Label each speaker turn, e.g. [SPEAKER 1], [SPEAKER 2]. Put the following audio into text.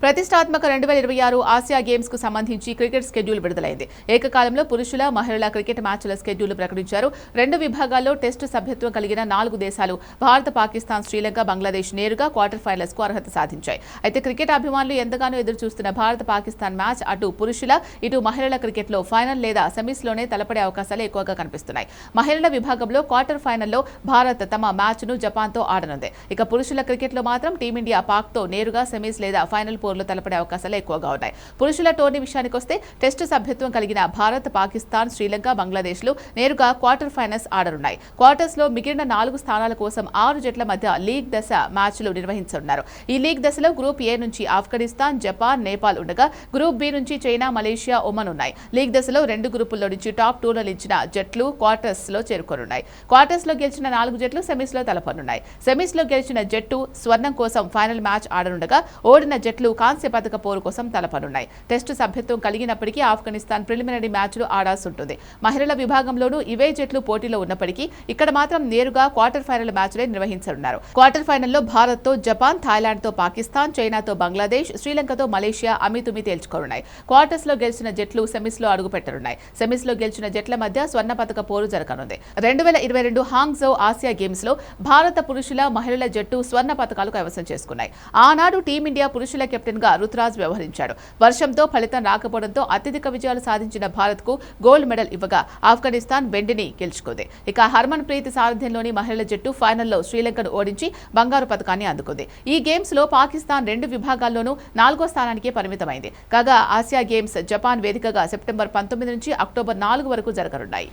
[SPEAKER 1] ప్రతిష్టాత్మక 2026 Asia games కు సంబంధించి క్రికెట్ స్కెడ్యూల్ విడుదలైంది. ఏకకాలంలో పురుషుల, మహిళల క్రికెట్ మ్యాచ్ల స్కెడ్యూల్ ప్రకటించారు. 2 విభాగాల్లో టెస్టు సభ్యత్వం కలిగిన 4 దేశాలు భారత్, పాకిస్తాన్, శ్రీలంక, బంగ్లాదేశ్ నేరుగా క్వార్టర్ ఫైనల్స్ కు అర్హత సాధించాయి. అయితే క్రికెట్ అభిమానులు ఎంతగానో ఎదురు చూస్తున్న భారత్, పాకిస్తాన్ మ్యాచ్ అటు పురుషుల, ఇటు మహిళల క్రికెట్ లో ఫైనల్ లేదా సెమీస్ లోనే తలపడే అవకాశాలు ఎక్కువగా కనిపిస్తున్నాయి. మహిళల విభాగంలో క్వార్టర్ ఫైనల్లో భారత్ తమ మ్యాచ్ ను జపాన్ తో ఆడనుంది. ఇక పురుషుల క్రికెట్ లో మాత్రం టీమిండియా పాక్ తో నేరుగా సెమీస్ లేదా ఫైనల్ పోర్లో తలపడే అవకాశాలు ఎక్కువగా ఉన్నాయి. పురుషుల టోర్నీ విషయానికి వస్తే టెస్టు సభ్యత్వం కలిగిన భారత్, పాకిస్తాన్, శ్రీలంక, బంగ్లాదేశ్ లు నేరుగా క్వార్టర్ ఫైనల్స్ ఆడనున్నాయి. క్వార్టర్స్ లో మిగిలిన 4 స్థానాల కోసం 6 జట్ల మధ్య లీగ్ దశ మ్యాచ్లు నిర్వహించనున్నారు. ఈ లీగ్ దశలో గ్రూప్ ఏ నుంచి ఆఫ్ఘనిస్తాన్, జపాన్, నేపాల్ ఉండగా గ్రూప్ బి నుంచి చైనా, మలేషియా, ఒమన్ ఉన్నాయి. లీగ్ దశలో 2 గ్రూపుల్లో నుంచి టాప్ 2 లో నిలిచిన జట్లు క్వార్టర్స్ లో చేరుకోనున్నాయి. క్వార్టర్స్ లో గెలిచిన 4 జట్లు సెమీస్ లో తలపనున్నాయి. సెమీస్ లో గెలిచిన జట్టు స్వర్ణం కోసం ఫైనల్ మ్యాచ్ ఆడనుండగా ఓడిన జట్లు కాంస్య పథక పోరు కోసం తలపనున్నాయి. టెస్టు సభ్యత్వం కలిగినప్పటికీ ఆఫ్ఘనిస్తాన్ ప్రిలిమినరీ మ్యాచ్లు ఆడాల్సి ఉంటుంది. మహిళల విభాగంలోనూ ఇవే జట్లు పోటీలో ఉన్నప్పటికీ ఇక్కడ మాత్రం నేరుగా క్వార్టర్ ఫైనల్ మ్యాచ్లే నిర్వహించనున్నారు. క్వార్టర్ ఫైనల్లో భారత్ తో జపాన్, థాయిలాండ్ తో పాకిస్తాన్, చైనాతో బంగ్లాదేశ్, శ్రీలంకతో మలేషియా అమీతుమీ తేల్చుకోనున్నాయి. క్వార్టర్స్ లో గెలిచిన జట్లు సెమీస్ లో అడుగుపెట్టనున్నాయి. సెమీస్ లో గెలిచిన జట్ల మధ్య స్వర్ణ పథక పోరు జరగనుంది. 2022 హాంగ్జౌ ఆసియా గేమ్స్ లో భారత పురుషుల, మహిళల జట్టు స్వర్ణ పథకాలు కైవసం చేసుకున్నాయి. ఆనాడు టీమిండియా పురుషుల కెప్టెన్ గా రుతురాజ్ వ్యవహరించాడు. వర్షంతో ఫలితం రాకపోవడంతో అత్యధిక విజయాలు సాధించిన భారత్ కు గోల్డ్ మెడల్ ఇవ్వగా ఆఫ్ఘనిస్తాన్ వెండిని గెలుచుకుంది. ఇక హర్మన్ ప్రీత్ సారథ్యంలోని మహిళల జట్టు ఫైనల్లో శ్రీలంకను ఓడించి బంగారు పథకాన్ని అందుకుంది. ఈ గేమ్స్ లో పాకిస్తాన్ 2 విభాగాల్లోనూ 4వ స్థానానికే పరిమితమైంది. కాగా ఆసియా గేమ్స్ జపాన్ వేదికగా సెప్టెంబర్ 19 నుంచి అక్టోబర్ 4 వరకు జరగనున్నాయి.